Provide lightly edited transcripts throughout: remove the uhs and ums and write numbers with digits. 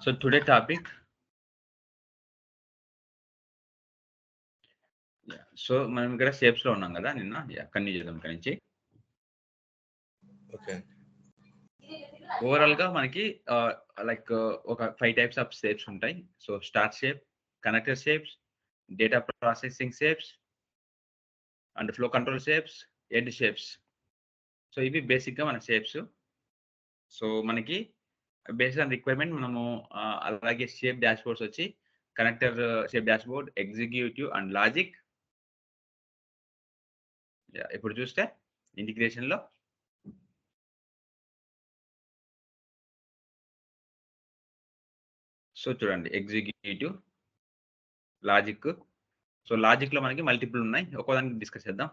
So today topic, so మనం ఇక్కడ shapes లో ఉన్నాం కదా నిన్న కంటిన్యూ చేద్దాం ఇక్కడ నుంచి. ఓకే ఓవరాల్ గా మనకి లైక్ ఒక 5 టైప్స్ ఆఫ్ షేప్స్ ఉంటాయి. So star shape, connector shapes, data processing shapes and flow control shapes, edge shapes. So ఇవి బేసిక్ గా మన షేప్స్. సో మనకి బేస్డ్ ఆన్ రిక్వైర్మెంట్ మనము అలాగే షేప్ డాష్ బోర్డ్స్ వచ్చి connector shape dash board, executive and logic. ఇప్పుడు చూస్తే integration లో సో చూడండి ఎగ్జిక్యూటివ్, లాజిక్. సో లాజిక్ లో మనకి మల్టిపుల్ ఉన్నాయి, ఒక్కోదానికి డిస్కస్ చేద్దాం.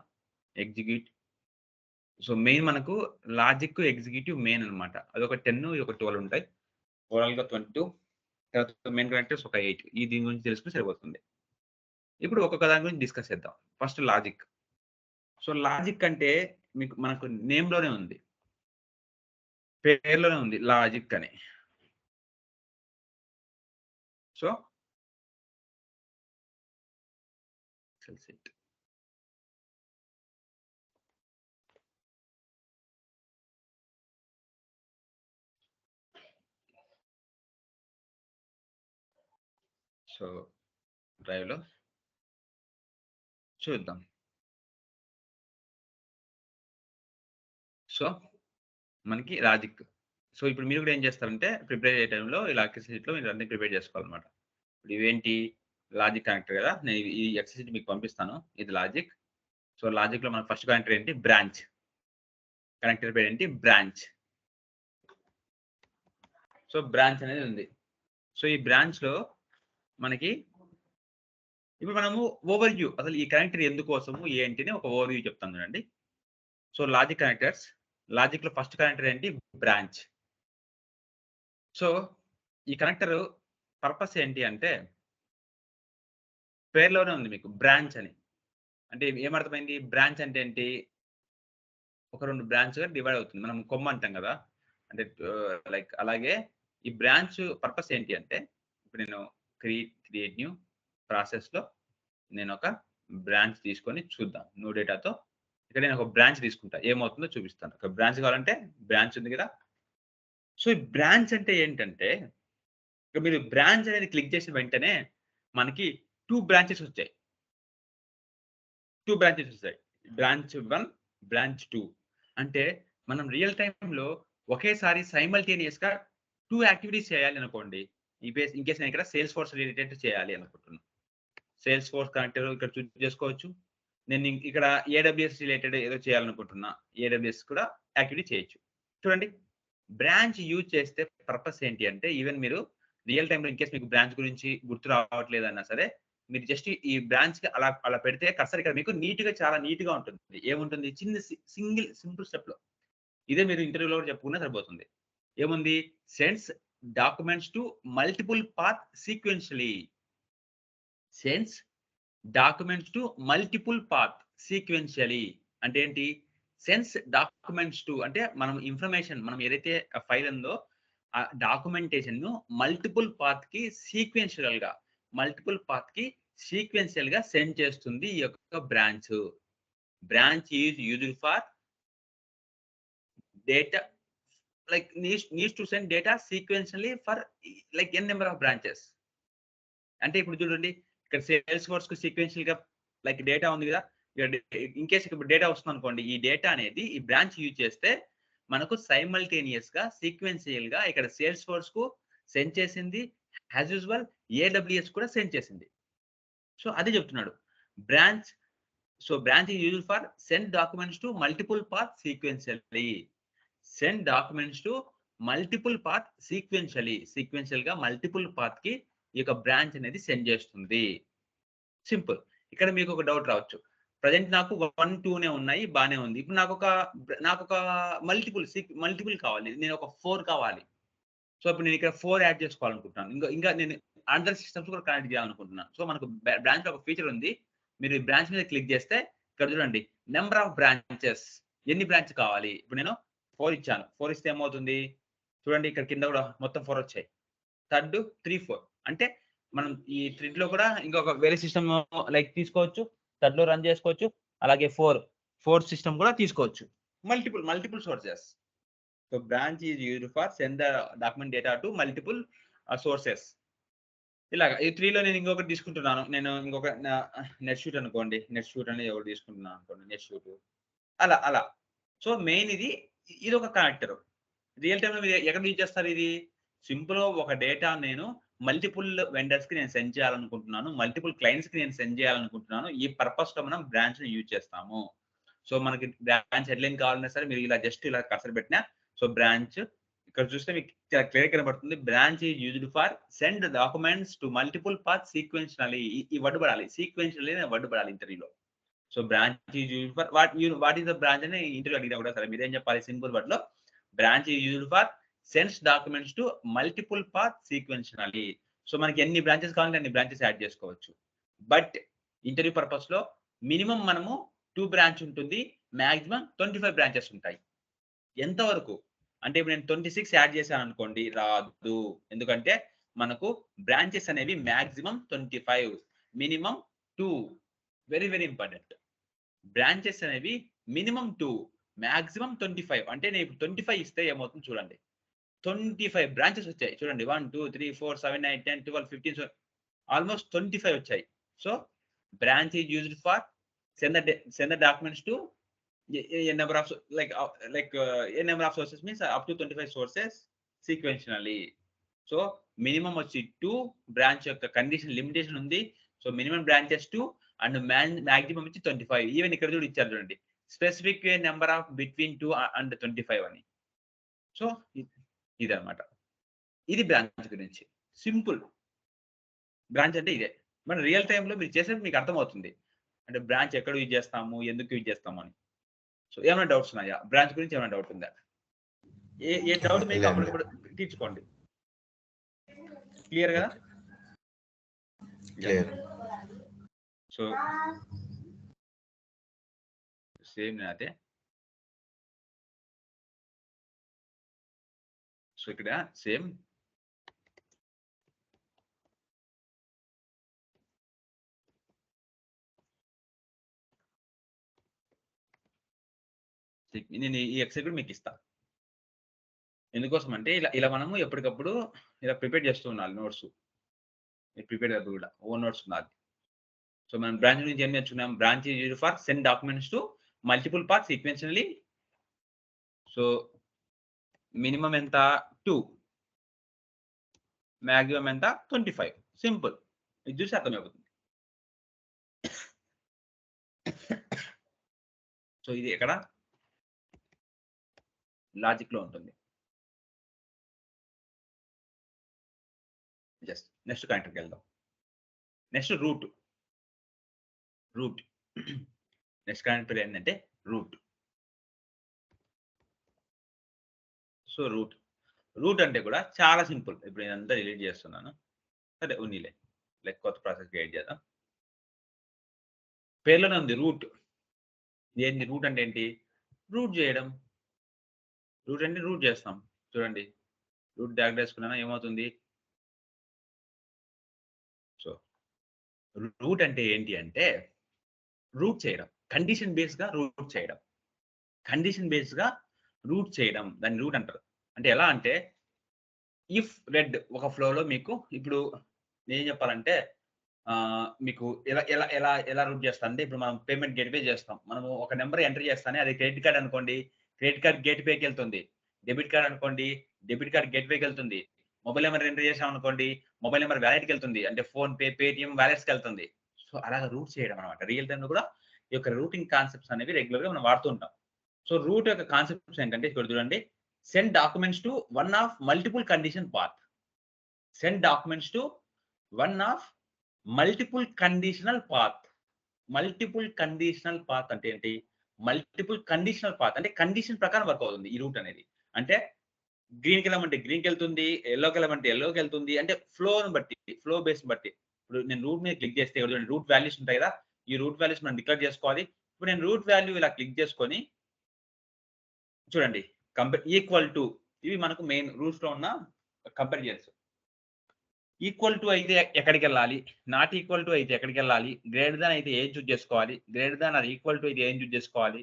ఎగ్జిక్యూట్, సో మెయిన్ మనకు లాజిక్ ఎగ్జిక్యూటివ్ మెయిన్ అనమాట. అదొక 10, ఒక 12 ఉంటాయి. ఓవరాల్ గా 22. తర్వాత మెయిన్ కనెక్టర్స్ ఒక 8. ఈ దీని గురించి తెలుసుకుని సరిపోతుంది. ఇప్పుడు ఒక్కొక్క దాని గురించి డిస్కస్ చేద్దాం. First logic. సో లాజిక్ అంటే మీకు మనకు నేమ్ లోనే ఉంది, పేర్లోనే ఉంది లాజిక్ అని. సో సో డ్రైవ్ లో చూద్దాం. సో మనకి లాజిక్. సో ఇప్పుడు మీరు కూడా ఏం చేస్తారంటే ప్రిపేర్ అయ్యే టైంలో ఇలా ఎక్సర్సైజ్ లో మీరు అన్ని ప్రిపేర్ చేసుకోవాలన్నమాట. ఇప్పుడు ఇవేంటి లాజిక్ కనెక్టర్ కదా, నేను ఈ ఎక్సర్సైజ్ మీకు పంపిస్తాను. ఇది లాజిక్. సో లాజిక్ లో మన ఫస్ట్ కనెక్టర్ ఏంటి, బ్రాంచ్. కనెక్టర్ పేరు ఏంటి, బ్రాంచ్. సో బ్రాంచ్ అనేది ఉంది. సో ఈ బ్రాంచ్ లో మనకి ఇప్పుడు మనము ఓవర్ వ్యూ, అసలు ఈ కనెక్టర్ ఎందుకోసము ఏంటి అని ఒక ఓవర్ వ్యూ చెప్తాను చూడండి. సో లాజిక్ కనెక్టర్స్, లాజిక్ లో ఫస్ట్ కనెక్టర్ ఏంటి, బ్రాంచ్. సో ఈ కనెక్టర్ పర్పస్ ఏంటి అంటే పేర్లోనే ఉంది మీకు బ్రాంచ్ అని. అంటే ఏమర్థమైంది, బ్రాంచ్ అంటే ఏంటి, ఒక 2 బ్రాంచ్ గా డివైడ్ అవుతుంది. మనం కొమ్మ అంటాం కదా, అంటే లైక్ అలాగే ఈ బ్రాంచ్ పర్పస్ ఏంటి అంటే, ఇప్పుడు నేను క్రియేట్ న్యూ ప్రాసెస్ లో నేను ఒక బ్రాంచ్ తీసుకొని చూద్దాం. న్యూ డేటాతో ఇక్కడ నేను ఒక బ్రాంచ్ తీసుకుంటా, ఏమవుతుందో చూపిస్తాను. ఒక బ్రాంచ్ కావాలంటే బ్రాంచ్ ఉంది కదా. సో ఈ బ్రాంచ్ అంటే ఏంటంటే, ఇక మీరు బ్రాంచ్ అనేది క్లిక్ చేసిన వెంటనే మనకి 2 బ్రాంచెస్ వచ్చాయి. 2 బ్రాంచెస్ వస్తాయి. Branch 1, branch 2. అంటే మనం రియల్ టైంలో ఒకేసారి సైమల్టేనియస్ గా 2 యాక్టివిటీస్ చేయాలి అనుకోండి. ఇన్ కేస్ నేను ఇక్కడ సేల్స్ ఫోర్స్ రిలేటెడ్ చేయాలి అనుకుంటున్నాను. సేల్స్ ఫోర్స్ కనెక్టర్ ఇక్కడ చూస్ చేసుకోవచ్చు. నేను ఇక్కడ ఏడబ్ల్యూఎస్ రిలేటెడ్ ఏదో చేయాలనుకుంటున్నా, ఏడబ్ల్యూఎస్ కూడా యాక్టివిటీ చేయొచ్చు. చూడండి బ్రాంచ్ యూజ్ చేస్తే పర్పస్ ఏంటి అంటే, ఈవెన్ మీరు రియల్ టైంలో ఇన్ కేస్ మీకు బ్రాంచ్ గురించి గుర్తు రావట్లేదు అన్నా సరే, మీరు జస్ట్ ఈ బ్రాంచ్ కి అలా పెడితే కర్సర్ ఇక్కడ మీకు నీట్ గా, చాలా నీట్ గా ఉంటుంది. ఏముంటుంది, చిన్న సింపుల్ స్టెప్ లో. ఇదే మీరు ఇంటర్వ్యూలో కూడా చెప్పుకున్నా సరిపోతుంది. ఏముంది, sends documents to multiple path sequentially. Sends documents to multiple path sequentially అంటే ఏంటి, సెన్స్ డాక్యుమెంట్స్ టు అంటే మనం ఇన్ఫర్మేషన్, మనం ఏదైతే ఫైల్ ఉందో ఆ డాక్యుమెంటేషన్ ను మల్టిపుల్ పాత్ కి సీక్వెన్షియల్ గా సెండ్ చేస్తుంది ఈ యొక్క branch. Branch is used for data, like needs to send data sequentially for like n number of branches. అంటే ఇప్పుడు చూడండి ఇక్కడ సేల్స్ ఫోర్స్ కు సీక్వెన్షియల్ గా లైక్ డేటా ఉంది కదా, ఇన్ కేస్ ఇప్పుడు డేటా వస్తుంది అనుకోండి, ఈ డేటా అనేది ఈ బ్రాంచ్ యూజ్ చేస్తే మనకు సైమల్టేనియస్ గా సీక్వెన్షియల్ గా ఇక్కడ సేల్స్ ఫోర్స్ కు సెండ్ చేసింది, యాజ్ యూజువల్ ఏడబ్ల్యూఎస్ కూడా సెండ్ చేసింది. సో అదే చెప్తున్నాడు branch. So branch is used for send documents to multiple path sequentially. Send documents to multiple path sequential గా మల్టిపుల్ పాత్ కి ఈ యొక్క బ్రాంచ్ అనేది సెండ్ చేస్తుంది. సింపుల్. ఇక్కడ మీకు ఒక డౌట్ రావచ్చు, ప్రజెంట్ నాకు 1, 2నే ఉన్నాయి, బానే ఉంది. ఇప్పుడు నాకు ఒక మల్టిపుల్ కావాలి, నేను ఒక 4 కావాలి. సో ఇప్పుడు నేను ఇక్కడ 4 యాడ్ చేసుకోవాలనుకుంటున్నాను. ఇంకా నేను అదర్ సిస్టమ్స్ కూడా కనెక్ట్ చేయాలనుకుంటున్నాను. సో మనకు బ్రాంచ్ లో ఒక ఫీచర్ ఉంది. మీరు ఈ బ్రాంచ్ మీద క్లిక్ చేస్తే ఇక్కడ చూడండి నెంబర్ ఆఫ్ బ్రాంచెస్, ఎన్ని బ్రాంచ్ కావాలి. ఇప్పుడు నేను 4 ఇచ్చాను. 4 ఇస్తే ఏమవుతుంది, చూడండి ఇక్కడ కింద కూడా మొత్తం 4 వచ్చాయి. థర్డ్ 3, 4 అంటే మనం ఈ థ్రెడ్‌లో కూడా ఇంకొక వేరే సిస్టమ్ లైక్ తీసుకోవచ్చు. థర్డ్‌లో రన్ చేసుకోవచ్చు. అలాగే ఫోర్త్ సిస్టమ్ కూడా తీసుకోవచ్చు. Multiple sources. So branch is used for send the document data to multiple sources. ఇలాగ ఈ 3లో నేను ఇంకొకటి తీసుకుంటున్నాను. నేను ఇంకొక నెట్ షూట్ అనుకోండి. నెట్ షూట్ అనేది ఒకటి తీసుకుంటున్నాను అనుకోండి. నెట్ షూట్ అలా. సో మెయిన్ ఇది ఒక కనెక్టర్. రియల్ టైమ్‌లో మీరు ఎక్కడ యూజ్ చేస్తారు ఇది? సింపుల్‌గా ఒక డేటా నేను మల్టిపుల్ వెండర్స్‌కి నేను సెండ్ చేయాలనుకుంటున్నాను. మల్టిపుల్ క్లయింట్స్‌కి నేను సెండ్ చేయాలనుకుంటున్నాను. ఈ పర్పస్‌లో మనం బ్రాంచ్‌ని యూజ్ చేస్తాము. సో మనకి బ్రాంచ్ హెడ్‌లైన్ కావాలన్నా సరే మీరు ఇలా జస్ట్ ఇలా కర్సర్ పెట్టినా సో బ్రాంచ్ ఇక్కడ చూస్తే మీకు చాలా క్లియర్ కనబడుతుంది. Branch is used for send documents to multiple paths sequentially. ఈ వర్డ్ పడాలి. సీక్వెన్షియల్లీ అనే వర్డ్ పడాలి ఇంటర్వ్యూలో. So branch is used for what is the branch అని ఇంటర్వ్యూ అడిగినా కూడా సరే మీరేం చెప్పాలి సింపుల్ వర్డ్‌లో branch is used for sends documents to multiple path sequentially. So మనకి ఎన్ని బ్రాంచెస్ కావాలంటే అన్ని బ్రాంచెస్ యాడ్ చేసుకోవచ్చు. బట్ ఇంటర్వ్యూ పర్పస్‌లో మినిమమ్ మనము 2 బ్రాంచ్ ఉంటుంది. మాక్సిమం 25 బ్రాంచెస్ ఉంటాయి. ఎంతవరకు? అంటే ఇప్పుడు నేను 26 యాడ్ చేశాననుకోండి రాదు. ఎందుకంటే మనకు బ్రాంచెస్ అనేవి maximum 25, minimum 2. Very important. Branches అనేవి మినిమమ్ 2, మాక్సిమం 25. అంటే నేను ఇప్పుడు 25 ఇస్తే ఏమవుతుంది చూడండి. 25 బ్రాంచెస్ వచ్చాయి. చూడండి 1, 2, 3, 4, 7, 8, 10, 12, 15 సో ఆల్‌మోస్ట్ 25 వచ్చాయి. So branch is used for send the documents to a number of a number of sources means up to 25 sources sequentially. So minimum వచ్చి 2 బ్రాంచ్ యొక్క కండిషన్ లిమిటేషన్ ఉంది. So minimum branches 2 and maximum వచ్చి 25. Even ఇక్కడ కూడా ఇచ్చారు చూడండి. Specific number of between 2 and 25 అని. So ఇదన్నమాట. ఇది బ్రాంచ్ గురించి. సింపుల్. బ్రాంచ్ అంటే ఇదే. మన రియల్ టైమ్‌లో మీరు చేసేది మీకు అర్థమవుతుంది. అంటే బ్రాంచ్ ఎక్కడ యూజ్ చేస్తాము? ఎందుకు యూజ్ చేస్తాము అని. సో ఏమైనా డౌట్స్ ఉన్నాయా? బ్రాంచ్ గురించి ఏమైనా డౌట్ ఉందా? ఏ డౌట్ మీకు అప్పటికప్పుడు తీర్చుకోండి. క్లియర్ కదా? క్లియర్. సో సేమ్ అదే. సో ఇక్కడ సేమ్ నేను ఈ ఎక్సెల్ కూడా మీకు ఇస్తా. ఎందుకోసం అంటే ఇలా మనము ఎప్పటికప్పుడు ఇలా ప్రిపేర్ చేస్తూ ఉండాలి నోట్స్. ప్రిపేర్ అవ్వదు కూడా ఓన్ నోట్స్ ఉండాలి. సో మనం బ్రాంచ్ నుంచి ఏం నేర్చుకున్నాం? Branch is used for send documents to multiple path sequentially. So minimum ఎంత? 2, మాక్సిమం ఎంత? 25. సింపుల్. ఇది చూసి అర్థమైపోతుంది. సో ఇది ఎక్కడ లాజిక్ లో ఉంటుంది. జస్ట్ నెక్స్ట్ కనెక్టర్కి వెళ్దాం. Next route. నెక్స్ట్ కనెక్టర్ ఏంటంటే రూట్. సో రూట్ అంటే కూడా చాలా సింపుల్. ఇప్పుడు నేనంతా డిలీట్ చేస్తున్నాను. సరే ఉన్నీలే. కొత్త ప్రాసెస్ క్రియేట్ చేద్దాం. పేర్లోనే ఉంది రూట్. ఏంటి రూట్ అంటే ఏంటి? రూట్ చేయడం. రూట్ అంటే రూట్ చేస్తాం. చూడండి రూట్ డాగ్ వేసుకున్నా ఏమవుతుంది? సో రూట్ అంటే ఏంటి అంటే రూట్ చేయడం. కండిషన్ బేస్డ్‌గా రూట్ చేయడం. కండిషన్ బేస్డ్‌గా రూట్ చేయడం. దాన్ని రూట్ అంటారు. అంటే ఎలా అంటే ఇఫ్ రెడ్ ఒక ఫ్లోలో మీకు ఇప్పుడు నేనేం చెప్పాలంటే మీకు ఎలా రూట్ చేస్తా అంటే ఇప్పుడు మనం పేమెంట్ గేట్‌వే చేస్తాం. మనము ఒక నంబర్ ఎంటర్ చేస్తానే అది క్రెడిట్ కార్డ్ అనుకోండి. క్రెడిట్ కార్డ్ గేట్‌వేకి వెళ్తుంది. డెబిట్ కార్డ్ అనుకోండి. డెబిట్ కార్డ్ గేట్‌వేకి వెళ్తుంది. మొబైల్ నంబర్ ఎంటర్ చేసామనుకోండి. మొబైల్ నంబర్ వాలెట్‌కి వెళ్తుంది. అంటే ఫోన్‌పే, పేటీఎం వాలెట్స్‌కి వెళ్తుంది. సో అలాగా రూట్ చేయడం అన్నమాట. రియల్ టైమ్‌లో కూడా ఈ యొక్క రూటింగ్ కాన్సెప్ట్స్ అనేవి రెగ్యులర్‌గా మనం వాడుతూ ఉంటాం. సో రూట్ యొక్క కాన్సెప్ట్స్ ఏంటంటే ఇక్కడ చూడండి. Send documents to one of multiple condition path. Send documents to one of multiple conditional path. Multiple conditional path అంటే ఏంటి? మల్టిపుల్ కండిషనల్ పాత్ అంటే కండిషన్ ప్రకారం వర్క్ అవుతుంది ఈ రూట్ అనేది. అంటే గ్రీన్‌కి వెళ్ళమంటే గ్రీన్‌కి వెళ్తుంది. యెల్లోకి వెళ్ళమంటే యెల్లోకి వెళ్తుంది. అంటే ఫ్లోని బట్టి, ఫ్లో బేస్‌ని బట్టి. ఇప్పుడు నేను రూట్ మీద క్లిక్ చేస్తే చూడండి రూట్ వాల్యూస్ ఉంటాయి కదా! ఈ రూట్ వాల్యూస్ మనం డిక్లేర్ చేసుకోవాలి. ఇప్పుడు నేను రూట్ వాల్యూ ఇలా క్లిక్ చేసుకొని చూడండి ఈక్వల్ టు ఇవి మనకు మెయిన్ రూట్స్ లో ఉన్న కంపారిజన్స్. ఈక్వల్ టు అయితే ఎక్కడికి వెళ్ళాలి, నాట్ ఈక్వల్ టు అయితే ఎక్కడికి వెళ్ళాలి, గ్రేటర్ దాన్ అయితే ఏం చూస్ చేసుకోవాలి, greater than or equal to అయితే ఏం చూస్ చేసుకోవాలి,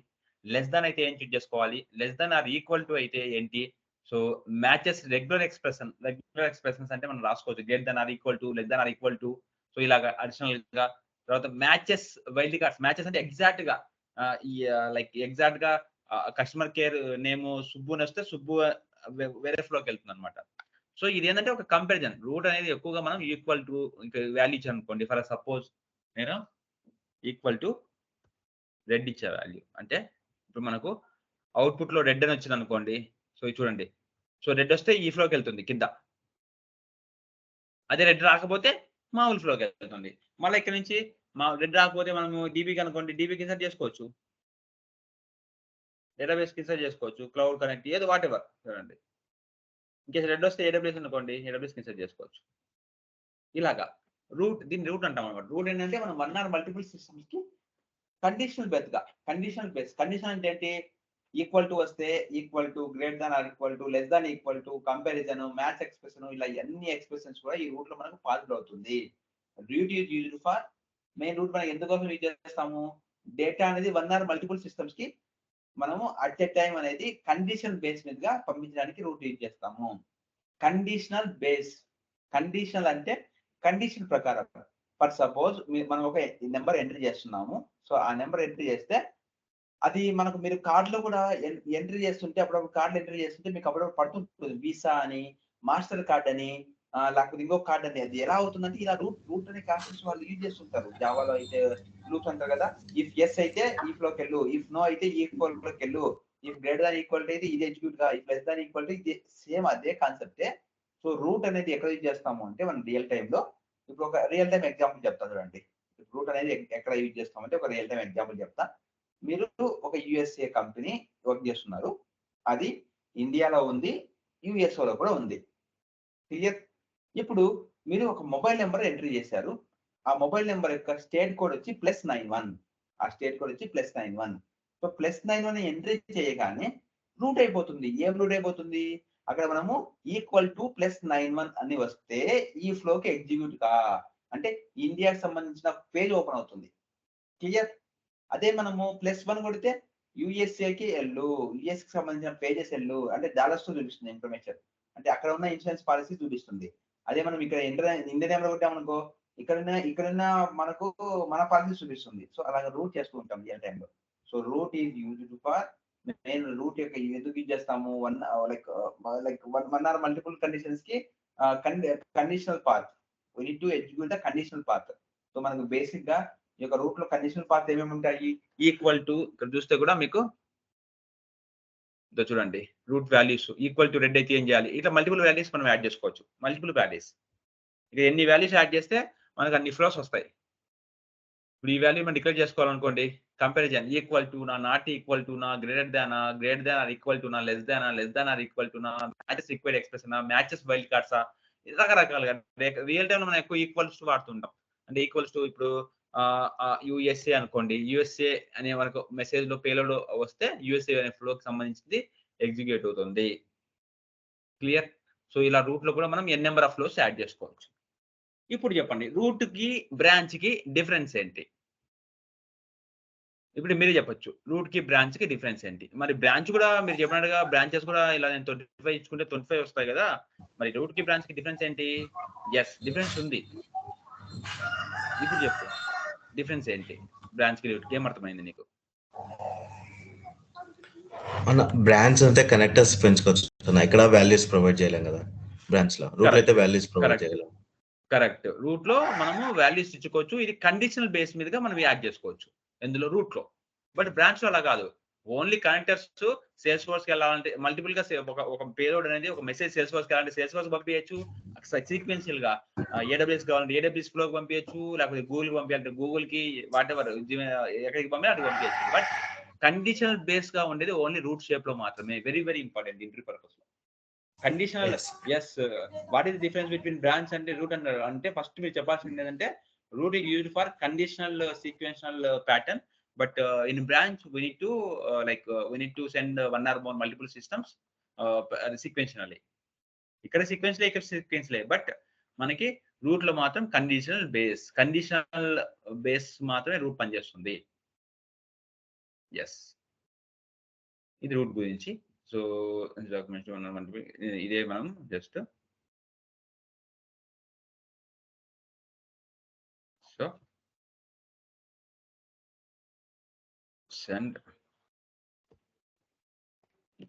లెస్ దాన్ అయితే ఏం చూస్ చేసుకోవాలి, less than or equal to అయితే ఏంటి. సో మ్యాచెస్ రెగ్యులర్ ఎక్స్ప్రెషన్స్ అంటే మనం రాసుకోవచ్చు greater than or equal to, less than or equal to. So ఇలాగా అడిషనల్ గా తర్వాత మ్యాచెస్ వైల్డ్ కార్డ్స్. మ్యాచెస్ అంటే ఎగ్జాక్ట్ గా లైక్ ఎగ్జాక్ట్ గా కస్టమర్ కేర్ నేమ్ సుబ్బు అని వస్తే సుబ్బు వేరే ఫ్లోకి వెళ్తుంది అనమాట. సో ఇది ఏంటంటే ఒక కంపారిజన్. రూట్ అనేది ఎక్కువగా మనం ఈక్వల్ టు ఇంకా వాల్యూ ఇచ్చాను అనుకోండి. ఫర్ సపోజ్ నేను ఈక్వల్ టు రెడ్ ఇచ్చే వాల్యూ అంటే ఇప్పుడు మనకు అవుట్పుట్ లో రెడ్ అని వచ్చింది అనుకోండి. సో ఇది చూడండి. సో రెడ్ వస్తే ఈ ఫ్లోకి వెళ్తుంది కింద. అదే రెడ్ రాకపోతే మామూలు ఫ్లోకి వెళ్తుంది. మళ్ళీ ఇక్కడ నుంచి రెడ్ రాకపోతే మనము డీబీకి అనుకోండి, డీబీకి ఇన్సర్ట్ చేసుకోవచ్చు, డేటాబేస్ కి ఇన్సర్ట్ చేసుకోవచ్చు, క్లౌడ్ కనెక్ట్ ఏదో వాట్ ఎవర్. చూడండి ఇంకేస్ రెడ్ వస్తే ఏడబ్ల్యూఎస్ అనుకోండి, ఏడబ్ల్యూఎస్ కి ఇన్సర్ట్ చేసుకోవచ్చు. ఇలాగా దీన్ని రూట్ అంటాం అనమాట. రూట్ ఏంటంటే మనం 1 ఆర్ మల్టిపుల్ సిస్టమ్స్ కి కండిషనల్ బేస్. కండిషన్ అంటే ఏంటి? ఈక్వల్ టు వస్తే equal to, greater than or equal to, less than equal to, comparison, match expression, ఇలా అన్ని ఎక్స్ప్రెషన్స్ కూడా ఈ రూట్ లో మనకు పాసిబుల్ అవుతుంది. Route is used for main route మనం ఎందుకోసం యూజ్ చేస్తాము? డేటా అనేది 1 ఆర్ మల్టిపుల్ సిస్టమ్స్ కి మనము అట్ ఎ టైం అనేది కండిషన్ బేస్ మీదుగా పంపించడానికి రూట్ యూజ్ చేస్తాము. Conditional base. కండిషనల్ అంటే కండిషన్ ప్రకారం. ఫర్ సపోజ్ మనం ఒక నెంబర్ ఎంట్రీ చేస్తున్నాము. సో ఆ నెంబర్ ఎంట్రీ చేస్తే అది మనకు మీరు కార్డ్ లో కూడా ఎంట్రీ చేస్తుంటే అప్పుడప్పుడు కార్డులు ఎంట్రీ చేస్తుంటే మీకు అప్పుడప్పుడు పడుతుంటుంది వీసా అని, మాస్టర్ కార్డ్ అని, లేకపోతే ఇంకో కార్డ్ అని. అది ఎలా అవుతుందంటే ఇలా రూట్ అనే కాన్సెప్ట్స్ వాళ్ళు యూజ్ చేస్తుంటారు. జావాలో అయితే లూప్స్ అంటారు కదా. ఇఫ్ ఎస్ అయితే ఈ ఫ్లోకి వెళ్ళు, ఇఫ్ నో అయితే ఈ ఫ్లోకి వెళ్ళు, ఇఫ్ గ్రేటర్ దాన్ ఈక్వల్ అయితే ఇది ఎగ్జిక్యూట్ గా, ఇఫ్ లెస్ దాన్ ఈక్వల్ ఇది సేమ్ అదే కాన్సెప్టే. సో రూట్ అనేది ఎక్కడ యూజ్ చేస్తాము అంటే మనం రియల్ టైమ్ లో ఇప్పుడు ఒక రియల్ టైం ఎగ్జాంపుల్ చెప్తాను చూడండి. రూట్ అనేది ఎక్కడ యూజ్ చేస్తామంటే ఒక రియల్ టైం ఎగ్జాంపుల్ చెప్తా. మీరు ఒక యుఎస్ఏ కంపెనీ వర్క్ చేస్తున్నారు. అది ఇండియాలో ఉంది, యుఎస్ఓలో కూడా ఉంది. క్లియర్? ఇప్పుడు మీరు ఒక మొబైల్ నెంబర్ ఎంట్రీ చేశారు. ఆ మొబైల్ నెంబర్ యొక్క స్టేట్ కోడ్ వచ్చి +91. ఆ స్టేట్ కోడ్ వచ్చి +91. సో +91 ఎంట్రీ చేయగానే రూట్ అయిపోతుంది. ఏం రూట్ అయిపోతుంది? అక్కడ మనము ఈక్వల్ టు +91 అని వస్తే ఈ ఫ్లోకి ఎగ్జిక్యూట్ కా అంటే ఇండియాకి సంబంధించిన పేజ్ ఓపెన్ అవుతుంది. క్లియర్? అదే మనము +1 కొడితే యుఎస్ఏకి ఎల్లు, యుఎస్ కి సంబంధించిన పేజెస్ ఎల్లు అంటే డాలర్స్ తో చూపిస్తుంది ఇన్ఫర్మేషన్. అంటే అక్కడ ఉన్న ఇన్సూరెన్స్ పాలసీ చూపిస్తుంది. అదే మనం ఇక్కడ ఇండియన్ నెంబర్ కొట్టామనుకో ఇక్కడున్న మనకు మన పాలసీ చూపిస్తుంది. సో అలాగా రూట్ చేస్తూ ఉంటాం రియల్ టైమ్ లో. So route is used for main route యొక్క ఎందుకు యూజ్ చేస్తాము? వన్ ఆర్ మల్టిపుల్ కండిషన్స్ కి conditional path. We need to execute the conditional path. So మనకు బేసిక్ గా ఈ యొక్క రూట్ లో కండిషనల్ పాత్ ఏమేమి ఉంటాయి? ఈక్వల్ టు ఇక్కడ చూస్తే కూడా మీకు చూడండి route values equal to red అయితే ఏం చేయాలి? ఇట్లా మల్టిపుల్ వాల్యూస్ మనం యాడ్ చేసుకోవచ్చు. మల్టిపుల్ వాల్యూస్ ఇక ఎన్ని వాల్యూస్ యాడ్ చేస్తే మనకు అన్ని ఫ్లోస్ వస్తాయి. ఇప్పుడు ఈ వాల్యూ మనం డిక్లేర్ చేసుకోవాలనుకోండి, కంపారిజన్ ఈక్వల్ టు నా, నాట్ ఈక్వల్ టు నా, greater than or equal to నా, less than or equal to నా, matches required expression, matches wild కార్డ్సా, రకరకాలుగా రియల్ టైమ్ లో మనం ఎక్కువ ఈక్వల్స్ టు వాడుతుంటాం. అంటే ఈక్వల్స్ టు ఇప్పుడు యుఎస్ఏ అనుకోండి, యుఎస్ఏ అనే మనకు మెసేజ్ లో పేలోడ్ వస్తే యుఎస్ఏ అనే ఫ్లోకి సంబంధించింది ఎగ్జిక్యూట్ అవుతుంది. క్లియర్? సో ఇలా రూట్ లో కూడా మనం ఎన్ నెంబర్ ఆఫ్ ఫ్లోస్ యాడ్ చేసుకోవచ్చు. ఇప్పుడు చెప్పండి రూట్ కి బ్రాంచ్ కి డిఫరెన్స్ ఏంటి? ఇప్పుడు మీరే చెప్పొచ్చు రూట్ కి బ్రాంచ్ కి డిఫరెన్స్ ఏంటి? మరి బ్రాంచ్ కూడా మీరు చెప్పినట్టుగా బ్రాంచెస్ కూడా ఇలా నేను 25 ఇచ్చుకుంటే 25 వస్తాయి కదా. మరి రూట్ కి బ్రాంచ్ కి డిఫరెన్స్ ఏంటి? ఎస్ డిఫరెన్స్ ఉంది. ఇప్పుడు చెప్పు డిఫరెన్స్ ఏంటి? బ్రాంచ్ కి రూట్ కి ఏమర్థమైంది నీకు? మన బ్రాంచ్ అంటే కనెక్టర్స్ పెంచుకోవచ్చు. ఇక్కడ వాల్యూస్ ప్రొవైడ్ చేయలేం కదా బ్రాంచ్ లో. రూట్ అయితే వాల్యూస్ ప్రొవైడ్ చేయలేం. కరెక్ట్. రూట్ లో మనము వాల్యూస్ ఇచ్చుకోవచ్చు. ఇది కండిషనల్ బేస్ మీదుగా మనం యాడ్ చేసుకోవచ్చు ఎందులో రూట్ లో. బట్ బ్రాంచ్ లో అలా కాదు. ఓన్లీ కనెక్టర్స్ సేల్స్ ఫోర్స్ కి వెళ్ళాలంటే మల్టిపుల్ గా ఒక పేలోడ్ అనేది ఒక మెసేజ్ సేల్స్ ఫోర్స్ కి వెళ్ళాలంటే సేల్స్ ఫోర్స్ పంపించచ్చు. సీక్వెన్షియల్ గా ఏడబ్ల్యూఎస్ కావాలంటే ఏడబ్ల్యూఎస్ ఫ్లో పంపించచ్చు, లేకపోతే గూగుల్ పంపించాలంటే గూగుల్ కి వాట్ ఎవర్ ఎక్కడికి పంపించాలి అటు పంపించచ్చు. బట్ కండిషనల్ బేస్ గా ఉండేది ఓన్లీ రూట్ షేప్ లో మాత్రమే. Very very important interview purpose లో. Conditional yes. What is difference between branch అంటే రూట్ అంటే ఫస్ట్ మీరు చెప్పాల్సింది ఏంటంటే route is used for conditional sequential pattern. But in branch we need to we need to send one or more multiple systems sequential. ఇక్కడ sequential, but మనకి route లో మాత్రం conditional base మాత్రమే రూట్ పనిచేస్తుంది. ఎస్, ఇది రూట్ గురించి. So documents ఇదే మనం just so send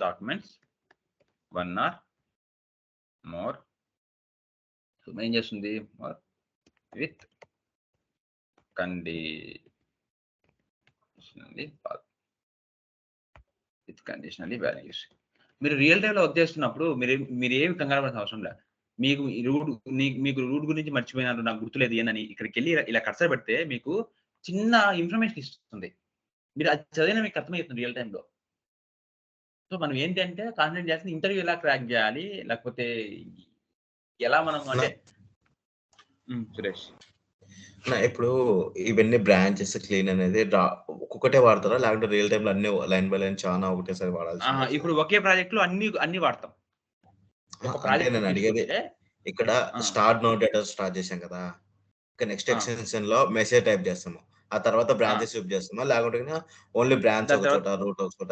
documents 1 or more. So ఏం చేస్తుంది, విత్ కండిషనల్లీ వాల్యూస్. మీరు రియల్ టైమ్ లో వర్క్ చేస్తున్నప్పుడు మీరు ఏమి కంగారు పడాల్సిన అవసరం లేదు. మీకు రూట్ గురించి మర్చిపోయినారు, నాకు గుర్తులేదు అని ఇక్కడికి వెళ్ళి ఇలా కర్సర్ పెడితే మీకు చిన్న ఇన్ఫర్మేషన్ ఇస్తుంది. మీరు అది చదివినా మీకు అర్థమవుతుంది రియల్ టైంలో. సో మనం ఏంటంటే కాన్సన్ట్రేట్ చేస్తే ఇంటర్వ్యూ ఎలా క్రాక్ చేయాలి, లేకపోతే ఎలా మనం అంటే సురేష్ ఇప్పుడు ఇవన్నీ బ్రాంచెస్ క్లీన్ అనేది ఒక్కొక్కటే వాడతారా, లేకపోతే రియల్ టైమ్ లో అన్ని లైన్ బై లైన్ చాలా ఒకటేసారి వాడాల్సి? ఇప్పుడు ఒకే ప్రాజెక్ట్ లో అన్ని వాడతాం. నేను అడిగేది ఇక్కడ స్టార్ట్ నో డేటా స్టార్ట్ చేసాం కదా, నెక్స్ట్ ఎక్స్టెన్షన్ లో మెసేజ్ టైప్ చేస్తాము, ఆ తర్వాత బ్రాంచెస్ యూజ్ చేస్తామా, లేకుంటే ఓన్లీ బ్రాంచ్ ఒక చోట రూట్ ఒక చోట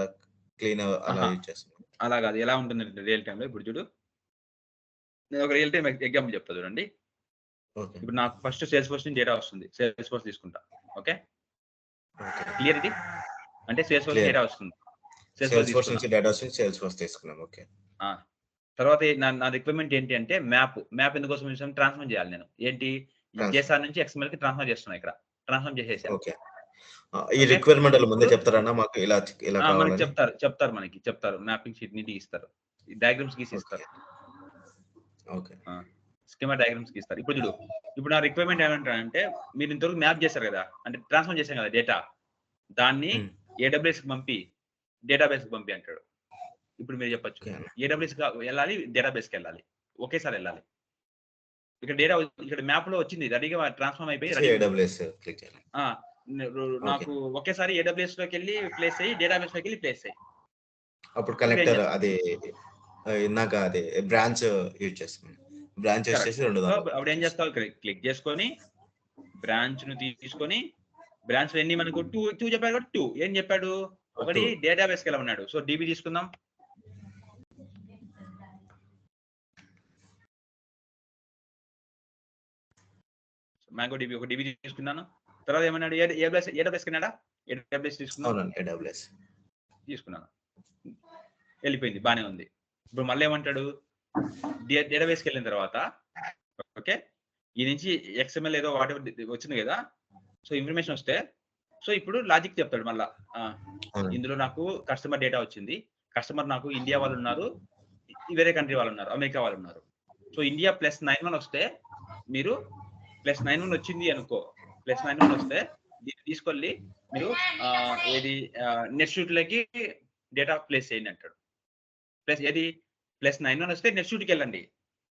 క్లీన్ అలా యూజ్ చేస్తాం? అలా కాదు, ఎలా ఉంటుంది రియల్ టైమ్ లో. ఇప్పుడు చూడు, నేను ఒక రియల్ టైమ్ ఎగ్జాంపుల్ చెప్తా చూడండి. ఇప్పుడు నాకు ఫస్ట్ సేల్స్ ఫోర్స్ నుంచి డేటా వస్తుంది, సేల్స్ ఫోర్స్ తీసుకుంటా. ఓకే, క్లియర్ ఇది అంటే సేల్స్ ఫోర్స్ డేటా వస్తుంది, సేల్స్ ఫోర్స్ నుంచి డేటా వస్తుంది, సేల్స్ ఫోర్స్ తీసుకున్నాం. ఓకే, తర్వాత నా రిక్వైర్మెంట్ ఏంటి అంటే మ్యాప్ ఎందుకోసం ట్రాన్స్ఫర్ చేయాలి. నేను ఏంటి JSON నుంచి XML కి ట్రాన్స్ఫర్ చేస్తున్నా, ఇక్కడ ట్రాన్స్ఫర్ చేసేసాను. ఓకే, ఈ రిక్వైర్మెంట్ ముందే చెప్తారన్నా మాకు ఇలా మనకి చెప్తారు మనకి చెప్తారు, మ్యాపింగ్ షీట్ నీటి ఇస్తారు, డయాగ్రామ్స్ గీసి ఇస్తారు. ఓకే, స్కీమా డయాగ్రామ్స్ గీస్తారు. ఇప్పుడు చూడు, ఇప్పుడు నా రిక్వైర్మెంట్ ఏమంటారంటే, మీరు ఇంతవరకు మ్యాప్ చేశారు కదా, అంటే ట్రాన్స్ఫర్ చేశాం కదా డేటా, దాన్ని AWS కి పంపి డేటాబేస్ కి పంపి అంటాడు. ఇప్పుడు మీరు చెప్పొచ్చు AWS వెళ్ళాలి, డేటాబేస్ కి వెళ్ళాలి, ఒకేసారి వెళ్ళాలి. ఇక్కడ మ్యాప్ లో వచ్చింది, రెడీగా ట్రాన్స్ఫార్మ్ అయిపోయి నాకు ఒకేసారి AWS లోకి వెళ్ళి ప్లేస్ అయ్యి, డేటాబేస్ లోకి వెళ్ళి ప్లేస్ అయ్యి, అప్పుడు కనెక్టర్ అది ఇందాక అది బ్రాంచ్ యూజ్ చేస్తాం. బ్రాంచ్ యూజ్ చేసి అప్పుడు ఏం చేస్తావు, క్లిక్ చేసుకొని బ్రాంచ్ ను తీసుకొని, బ్రాంచ్ లో ఎన్ని మనకు 2 చెప్పాడు కాబట్టి 2 ఏం చెప్పాడు, ఒకటి డేటాబేస్ కి వెళ్ళమన్నాడు. సో DB తీసుకుందాం. మ్యాంగో DB ఒక DB తీసుకున్నాను. తర్వాత ఏమన్నాడు, AWS కన్నాడా, AWS తీసుకున్నాను, వెళ్ళిపోయింది, బానే ఉంది. ఇప్పుడు మళ్ళీ ఏమంటాడు, డేటాబేస్ కి వెళ్ళిన తర్వాత ఓకే, ఈ నుంచి XML ఏదో వాటి వచ్చింది కదా, సో ఇన్ఫర్మేషన్ వస్తే, సో ఇప్పుడు లాజిక్ చెప్తాడు మళ్ళా, ఇందులో నాకు కస్టమర్ డేటా వచ్చింది, కస్టమర్ నాకు ఇండియా వాళ్ళు ఉన్నారు, వేరే కంట్రీ వాళ్ళు ఉన్నారు, అమెరికా వాళ్ళు ఉన్నారు. సో ఇండియా +91 వస్తే, మీరు +91 వచ్చింది అనుకో, +91 వస్తే దీన్ని తీసుకెళ్ళి మీరు ఏది నెట్స్యూట్ లోకి డేటా ప్లేస్ చేయండి అంటాడు. ఏది +91 వస్తే నెట్స్యూట్ కి వెళ్ళండి,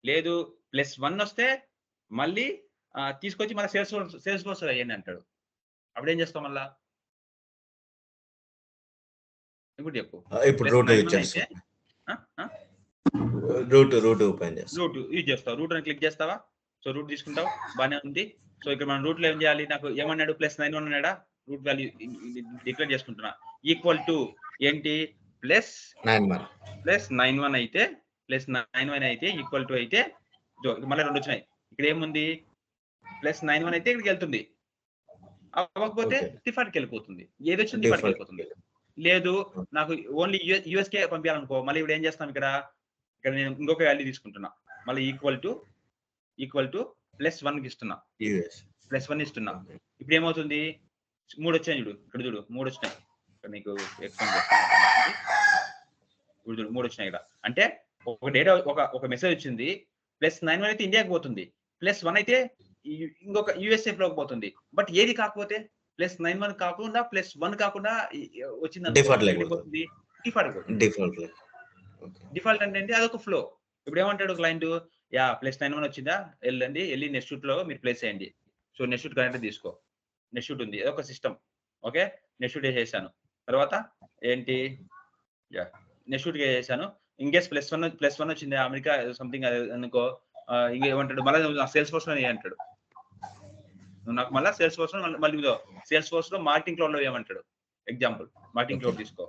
లేదు +1 వస్తే మళ్ళీ తీసుకొచ్చి మళ్ళీ సేల్స్ ఫోర్స్ అయ్యండి అంటాడు. అప్పుడు ఏం చేస్తాం మళ్ళా, ఇప్పుడు చెప్పు. ఇప్పుడు రూట్ యూజ్ చేస్తావు, రూట్ అని క్లిక్ చేస్తావా, సో రూట్ తీసుకుంటావు, బానే ఉంది. సో ఇక్కడ మనం రూట్ లో ఏం చేయాలి, నాకు ఏమన్నాడు, +91 అన్నాడా, రూట్ వాల్యూ డిక్లేర్ చేసుకుంటున్నా, ఈక్వల్ టు ఏంటి, +91 అయితే ఈక్వల్ టు అయితే, మళ్ళీ 2 వచ్చినాయి. ఇక్కడ ఏముంది, +91 అయితే ఇక్కడికి వెళ్తుంది, అవ్వకపోతే డిఫాల్ట్ కి వెళ్ళిపోతుంది, ఏది వచ్చింది డిఫాల్ట్ కి వెళ్ళిపోతుంది. లేదు నాకు ఓన్లీ యూఎస్కే పంపించాలనుకో, మళ్ళీ ఇప్పుడు ఏం చేస్తాం, ఇక్కడ నేను ఇంకొక వాల్యూ తీసుకుంటున్నా, మళ్ళీ ఈక్వల్ టు +1 కి ఇస్తున్నా, +1 ఇస్తున్నా. ఇప్పుడు ఏమవుతుంది, 3 వచ్చాయి చూడు, ఇక్కడ చూడు 3 వచ్చినాయి, ఇక్కడ నీకు ఎక్స్ప్లెయిన్ చేస్తాను. ఇప్పుడు చూడు 3 వచ్చినాయి ఇక్కడ, అంటే ఒక డేటా ఒక మెసేజ్ వచ్చింది, +91 అయితే ఇండియాకి పోతుంది, +1 అయితే ఇంకొక USA లోకి పోతుంది. బట్ ఏది కాకపోతే, +91 కాకుండా +1 కాకుండా వచ్చింది, డిఫాల్ట్ అంటే అదొక ఫ్లో. ఇప్పుడు ఏమంటాడు క్లయింట్, +91 వచ్చిందా, వెళ్ళి నెట్స్యూట్ లో మీరు ప్లేస్ చేయండి. సో నెట్స్యూట్ కనెక్టర్ తీసుకో, నెట్స్యూట్ ఉంది, అదొక సిస్టమ్. ఓకే, నెట్స్యూట్ చేసేసాను, తర్వాత ఏంటి, నెట్స్యూట్ చేసేసాను, ఇన్ కేస్ +1 వచ్చింది అమెరికా సంథింగ్ అనుకో, ఇంక ఏమంటాడు మళ్ళీ సేల్స్ ఫోర్స్ లో అంటాడు, నువ్వు నాకు మళ్ళీ సేల్స్ ఫోర్స్ లో మళ్ళీ సేల్స్ ఫోర్స్ లో మార్కెటింగ్ క్లౌడ్ లో ఏమంటాడు, ఎగ్జాంపుల్ మార్కెటింగ్ క్లౌడ్ తీసుకో.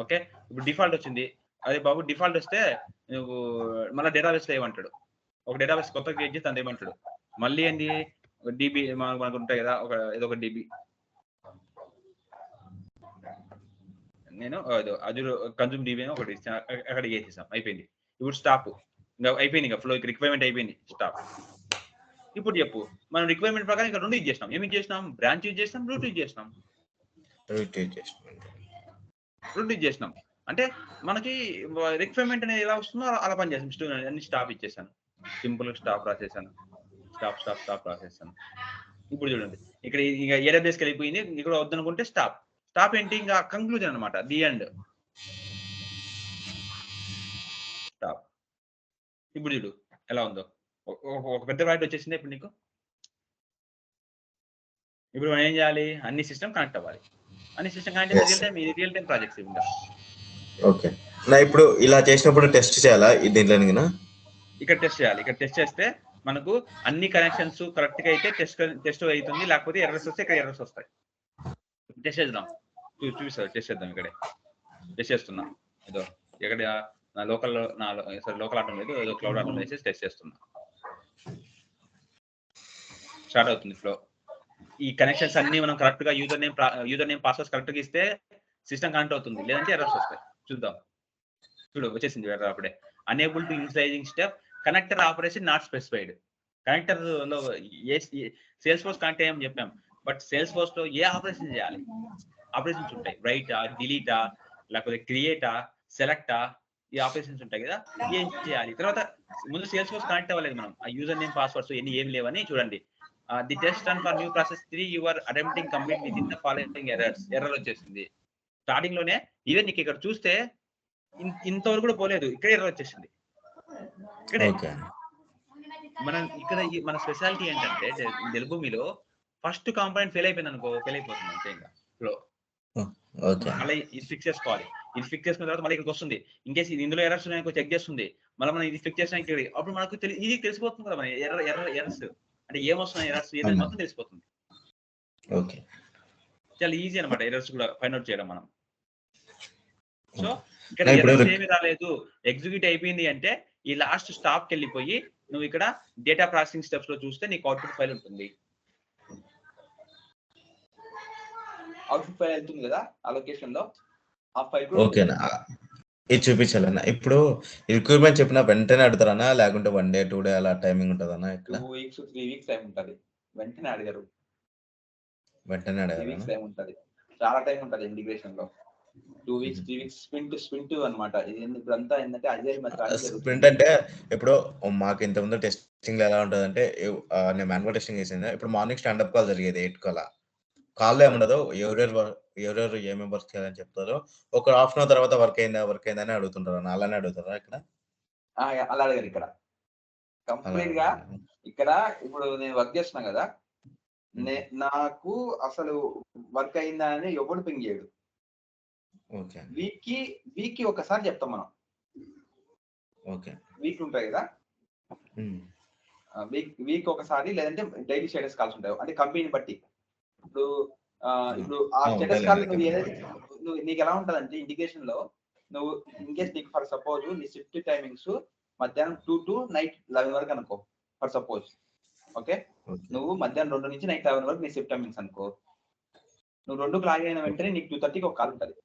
ఓకే, ఇప్పుడు డిఫాల్ట్ వచ్చింది, అదే బాబు డిఫాల్ట్ వస్తే నువ్వు మళ్ళీ డేటాబేస్ లో ఏమంటాడు, ఒక డేటాబేస్ కొత్తగా క్రియేట్ చేస్తే అంత ఏమంటాడు, మళ్ళీ ఏంది డిబి మనకు ఉంటాయి కదా, ఏదో ఒక డిబి, నేను అజూర్ కన్జ్యూమ్ డిబి అని ఒకటి అక్కడ చేసేసాం, అయిపోయింది. ఇప్పుడు స్టాప్, ఇంకా అయిపోయింది, ఇంకా ఫ్లో రిక్వైర్మెంట్ అయిపోయింది, స్టాప్. ఇప్పుడు చెప్పు, మనం రిక్వైర్మెంట్ ప్రకారం ఇక్కడ 2 యూజ్ చేసినాం, ఏమి యూజ్ చేసినాం, బ్రాంచ్ యూజ్ చేసినాం, రూట్ యూజ్ చేసినాం, 2 యూజ్ చేసినాం. అంటే మనకి రిక్వైర్మెంట్ అనేది ఎలా వస్తుందో అలా పని చేస్తాం. అన్ని స్టాప్ ఇచ్చేసాను, సింపుల్ స్టాప్ రాసేసాను, స్టాప్ రాసేసాను. ఇప్పుడు చూడండి ఇక్కడ ఇంకా ఏరియా బేస్కి వెళ్ళిపోయింది, ఇక్కడ వద్దనుకుంటే స్టాప్ ఏంటి, ఇంకా కంక్లూజన్ అనమాట, ది ఎండ్, స్టాప్. ఇప్పుడు చూడు ఎలా ఉందో, ఒక పెద్ద ప్రాజెక్ట్ వచ్చేసింది ఇప్పుడు నీకు. ఇప్పుడు మనం ఏం చేయాలి, అన్ని సిస్టమ్ కనెక్ట్ అవ్వాలి, అన్ని system connect real time projects ఇంకా. ఓకే, నా ఇప్పుడు ఇలా చేసినప్పుడు టెస్ట్ చేయాలా దీంట్లో, ఇక్కడ టెస్ట్ చేయాలి. ఇక్కడ టెస్ట్ చేస్తే మనకు అన్ని కనెక్షన్స్ కరెక్ట్ గా అయితే టెస్ట్ అవుతుంది, లేకపోతే ఎర్రర్స్ వస్తే ఇక్కడ ఎర్రర్స్ వస్తాయి. టెస్ట్ చేద్దాం, చూపిస్తారు, టెస్ట్ చేద్దాం. ఇక్కడే టెస్ట్ చేస్తున్నా, ఏదో ఎక్కడ నా లోకల్ ఆటం లేదు, ఏదో క్లౌడ్ ఆటం వేసి టెస్ట్ చేస్తున్నా. స్టార్ట్ అవుతుంది ఫ్లో. ఈ కనెక్షన్స్ అన్ని మనం కరెక్ట్ గా యూజర్ నేమ్ పాస్వర్డ్ కరెక్ట్ గా ఇస్తే సిస్టమ్ కనెక్ట్ అవుతుంది, లేదంటే ఎర్రర్స్ వస్తాయి. చూద్దాం, చూడు వచ్చేసింది ఎర్రర్ అప్పుడే. Unable to initialising step, connector operation not specified. Connector లో సేల్స్ ఫోర్స్ కనెక్ట్ అయ్యామని చెప్పాం, బట్ సేల్స్ ఫోర్స్ లో ఏ ఆపరేషన్ చేయాలి, ఆపరేషన్స్ ఉంటాయి, రైటా, డిలీటా, లేకపోతే క్రియేటా, సెలెక్టా, ఈ ఆపరేషన్స్ ఉంటాయి కదా, ఏం చేయాలి. తర్వాత ముందు సేల్స్ ఫోర్స్ కనెక్ట్ అవ్వలేదు మనం, ఆ యూజర్ నేమ్ పాస్వర్డ్స్ ఏం లేవని చూడండి. The test run for new process 3 you are attempting complete within the following error వచ్చేసింది స్టార్టింగ్ లోనే. ఈవెన్ నీకు ఇక్కడ చూస్తే ఇంతవరకు కూడా పోలేదు, ఇక్కడ ఎర్రర్ వచ్చేసింది. ఇక్కడే మనం మన స్పెషాలిటీ ఏంటంటే తెలుగుమిలో ఫస్ట్ కాంపోనెంట్ ఫెయిల్ అయిపోయింది అనుకో, ఫెయిల్ అయిపోతుంది అంతే ఇంకా ఫ్లో. మళ్ళీ ఇది ఫిక్స్ చేసుకోవాలి, ఇది ఫిక్స్ చేసుకున్న తర్వాత మళ్ళీ ఇక్కడికి వస్తుంది, ఇన్కేస్ ఇది ఇందులో ఎర్రర్స్ ఉన్నాయో చెక్ చేస్తుంది, మళ్ళీ మనం ఇది ఫిక్స్ చేసినా ఇక్కడ అప్పుడు మనకు ఇది తెలిసిపోతుంది కదా, మన ఎర్రర్స్ అంటే ఏమొస్తున్నాయి, ఎర్రర్స్ ఏదైనా మొత్తం తెలిసిపోతుంది. చాలా ఈజీ అనమాట ఎర్రర్స్ కూడా ఫైండ్ అవుట్ చేయడం మనం. సో ఇక్కడ ఎర్రర్స్ ఏమి రాలేదు, ఎగ్జిక్యూట్ అయిపోయింది అంటే ఈ లాస్ట్ స్టాప్ కి వెళ్ళిపోయి నువ్వు ఇక్కడ డేటా ప్రాసెసింగ్ స్టెప్స్ లో చూస్తే నీకు అవుట్పుట్ ఫైల్ ఉంటుంది. అవుట్పుట్ ఫైల్ వెళ్తుంది కదా ఆ లొకేషన్ లో, ఆ ఫైల్ ఓకేనా, ఇది చూపించాలన్నా. ఇప్పుడు రిక్వైర్మెంట్ చెప్పిన వెంటనే అడుగుతారన్నా, లేకుంటే 1 డే 2 డే అలా టైమింగ్ ఉంటుందన్నా? 2 weeks 3 weeks టైం ఉంటుంది, వెంటనే అడగరు, వెంటనే అడగరు, 3 weeks టైం ఉంటుంది, చాలా టైం ఉంటుంది ఇంటిగ్రేషన్ లో. 2 weeks 3 weeks స్ప్రింట్ అన్నమాట. ఇప్పుడు అంతా ఏంటంటే అజైల్ మెథడ్. స్ప్రింట్ అంటే ఇప్పుడు మాకు ఇంతకుముందు టెస్టింగ్ ఎలా ఉంటుంది అంటే, నేను మాన్యువల్ టెస్టింగ్ చేసింది. ఇప్పుడు మార్నింగ్ స్టాండప్ కాల్ జరిగేది 8 కల్లా. కాల్లో ఏముండదు, ఎవరెవరు ఏమేమి వర్క్ చేయాలని చెప్తారో, ఒక హాఫ్ అన్ అవర్ తర్వాత వర్క్ అయిందా అని అడుగుతుంటారు, అలానే అడుగుతారా ఇక్కడ? అలా అడగారు ఇక్కడ కంప్లీట్ గా. ఇక్కడ ఇప్పుడు నేను వర్క్ చేస్తున్నా కదా, నాకు అసలు వర్క్ అయిందా అని ఎవడు పింగ్ చేయడు. వీక్ కి ఒకసారి చెప్తాం మనం, వీక్ ఉంటాయి కదా, వీక్ ఒకసారి, లేదంటే డైలీ స్టేటస్ కాల్స్ ఉంటాయి, అంటే కంపెనీని బట్టి. ఇప్పుడు ఆ స్టేటస్ కాల్ నువ్వు ఏదైతే నీకు ఎలా ఉంటదంటే ఇండికేషన్ లో, నువ్వు ఇన్ కేస్ నీకు ఫర్ సపోజ్ నీ షిఫ్ట్ టైమింగ్స్ మధ్యాహ్నం 2 to నైట్ 11 వరకు అనుకో, ఫర్ సపోజ్. ఓకే, నువ్వు మధ్యాహ్నం 2 నుంచి నైట్ 11 వరకు నీ షిఫ్ట్ టైమింగ్స్ అనుకో. నువ్వు 2కి లాగ్ అయిన వెంటనే నీకు 2:30కి ఒక కాల్ ఉంటుంది,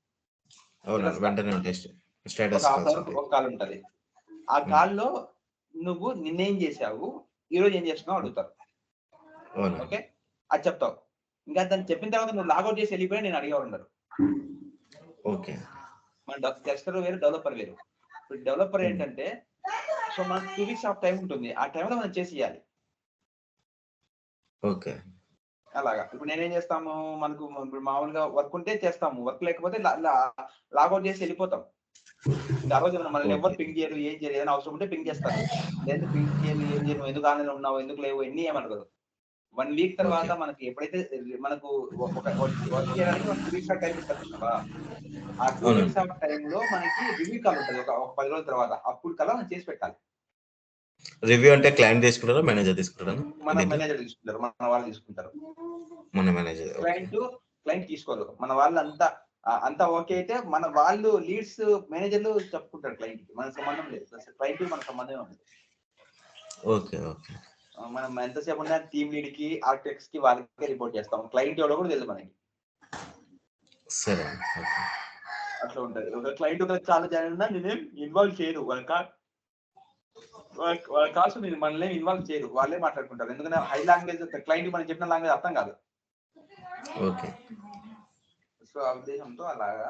ఒక కాల్ ఉంటుంది. ఆ కాల్లో నువ్వు నిన్నేం చేసావు, ఈ రోజు ఏం చేస్తున్నావు అడుగుతారు. ఓకే, అది చెప్తావు. ఇంకా దాన్ని చెప్పిన తర్వాత నువ్వు లాగౌట్ చేసి వెళ్ళిపోయి నేను అడిగేవాడు ఉండరు. మన టెస్టర్ వేరు, డెవలపర్ వేరు. ఇప్పుడు డెవలపర్ ఏంటంటే, సో మనకు 2 weeks ఆఫ్ టైం ఉంటుంది, ఆ టైంలో మనం చేసి ఇవ్వాలి. అలాగా ఇప్పుడు నేనేం చేస్తాము, మనకు ఇప్పుడు మామూలుగా వర్క్ ఉంటే చేస్తాము, వర్క్ లేకపోతే లాగౌట్ చేసి వెళ్ళిపోతాం. ఆ రోజు మనల్ని ఎవరు పింగ్ చేయరు, ఏం చేయరు, ఏదైనా అవసరం ఉంటే పింగ్ చేస్తారు, లేదా పింగ్ చేయరు, ఏం చేయరు, ఎందుకు ఆన్లైన్ ఉన్నావు, ఎందుకు లేవు, ఎన్ని ఏమనగదు. 1 వీక్ తర్వాత మనకి ఎప్పుడైతే మనకు వర్క్ చేయడానికి 2 వీక్స్ టైం ఇస్తారు చూసావా? ఆ 2 వీక్స్ ఆఫ్ టైంలో మనకి రివ్యూ కాల్ ఉంటది. ఒక 10 రోజుల తర్వాత. అప్పుడు కల్లా మనం చేసి పెట్టాలి. రివ్యూ అంటే క్లయింట్ తీసుకుంటారా? మేనేజర్ తీసుకుంటారా? మన మేనేజర్ తీసుకుంటారు. మన వాళ్ళు తీసుకుంటారు. మన మేనేజర్. క్లయింట్ తీసుకోరు. మన వాళ్ళు అంతా ఓకే అయితే మన వాళ్ళు లీడ్స్ మేనేజర్లు చెప్పుకుంటారు క్లయింట్‌కి. మనకు సంబంధం లేదు. క్లయింట్‌కి మనకు సంబంధమే ఉండదు. ఓకే. మనం ఎంతసేపు ఉన్నా టీమ్ లీడ్‌కి, ఆర్కిటెక్ట్స్‌కి వాళ్ళకే రిపోర్ట్ చేస్తాం. క్లయింట్ ఎవడో కూడా తెలియదు మనకి. సరే. అట్లా ఉంటది. ఒక క్లయింట్ చాలా జాయిన్ ఉన్నా నేనేం ఇన్వాల్వ్ చేయను. వాళ్ళ కాల్స్ మనల్ని ఇన్వాల్వ్ చేయరు. వాళ్ళే మాట్లాడుకుంటారు. ఎందుకంటే హై లాంగ్వేజ్ క్లయింట్ మనం చెప్పిన లాంగ్వేజ్ అర్థం కాదు. ఓకే. సో ఆ ఉద్దేశంతో అలాగా.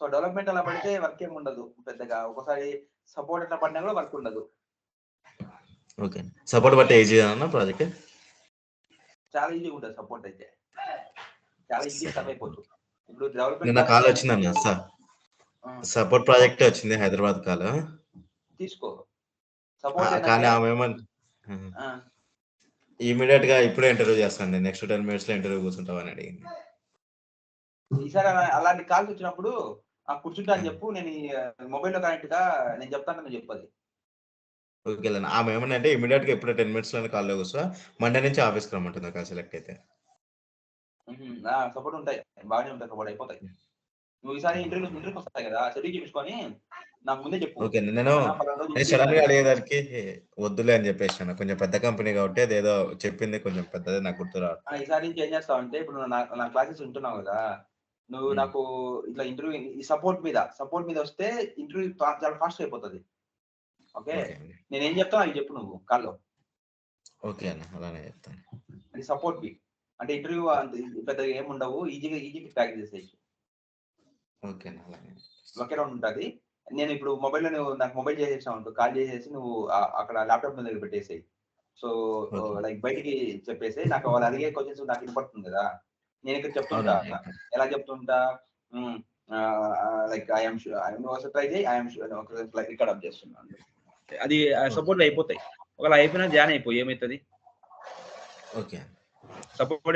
సో డెవలప్మెంట్ అలా పడితే వర్క్ ఏమి ఉండదు పెద్దగా. ఒకసారి సపోర్ట్ అట్లా పడినా కూడా వర్క్ ఉండదు. ఓకే. సపోర్ట్ బట్టి ఈజీ అన్న ప్రాజెక్ట్? చాలా ఈజీగా ఉంటుంది సపోర్ట్ అయితే. చాలా ఈజీ సర్వ్ అయిపోవచ్చు. ఇప్పుడు డెవలప్మెంట్ నిన్న కాల్ వచ్చిందన్న సపోర్ట్ ప్రాజెక్ట్ వచ్చింది హైదరాబాద్ కాల్. తీసుకో. సపోర్ట్ కానీ ఆమె ఇమీడియట్ గా ఇప్పుడే ఇంటర్వ్యూ చేస్తాను. నెక్స్ట్ 10 minutes లో ఇంటర్వ్యూ కూర్చుంటావని అడిగింది. ఈసారి అలాంటి కాల్స్ వచ్చినప్పుడు కూర్చుంటా అని చెప్పు. నేను మొబైల్లో కనెక్ట్ గా నేను చెప్తాను నువ్వు చెప్పాలి. ఓకే. ఆమె ఏమనంటే ఇమీడియట్ గా ఇప్పుడే 10 minutes లోనే కాల్లో కూర్చో. మండే నుంచి ఆఫీస్కి రమ్మంటుంది కాల్ సెలెక్ట్ అయితే. సపోర్ట్ ఉంటాయి. బాగానే ఉంటాయి. సపోర్ట్ అయిపోతాయి. నువ్వు ఈసారి ఇంటర్వ్యూకి వస్తాయి కదా, సెటిల్ చేయించుకొని నాకు ముందే చెప్పు. ఓకే. నేను సడన్ గా అడిగేదానికి వద్దులే అని చెప్పేసాను. కొంచెం పెద్ద కంపెనీ కాబట్టి అదేదో చెప్పింది కొంచెం పెద్దది నాకు గుర్తు రాదు. ఈసారి నుంచి ఏం చేస్తావు అంటే ఇప్పుడు నా క్లాసెస్ వింటున్నావు కదా, నువ్వు నాకు ఇట్లా ఇంటర్వ్యూ ఈ సపోర్ట్ మీద వస్తే ఇంటర్వ్యూ చాలా ఫాస్ట్ అయిపోతుంది. ఓకే. నేనేం చెప్తాను అది చెప్పు నువ్వు కాల్లో. ఓకే అన్న, అలానే చెప్తాను. అది సపోర్ట్ బి అంటే ఇంటర్వ్యూ పెద్దగా ఏమి ఉండవు. ఈజీగా ప్యాక్ చేసేయచ్చు. ఓకే అన్న, అలానే. ఒకే రౌండ్ ఉంటుంది. నేను ఇప్పుడు మొబైల్లో నువ్వు నాకు మొబైల్ చేసేసావు, కాల్ చేసేసి నువ్వు అక్కడ ల్యాప్టాప్ మీద దగ్గర పెట్టేసేయి. సో లైక్ బయటికి చెప్పేసి నాకు వాళ్ళు అడిగే క్వశ్చన్స్ నాకు వినపడుతుంది కదా, నేను ఇక్కడ చెప్తుంటా. ఎలా చెప్తుంటా? లైక్ ఐఎమ్ ట్రై చేయి, ఐఎమ్ రికార్డ్ అప్ చేస్తున్నాను. అది సపోర్ట్ అయిపోతాయి. ఒకవేళ అయిపోయినా జాయిన్ అయిపోయి ఏమవుతుంది? ఓకే. సపోర్ట్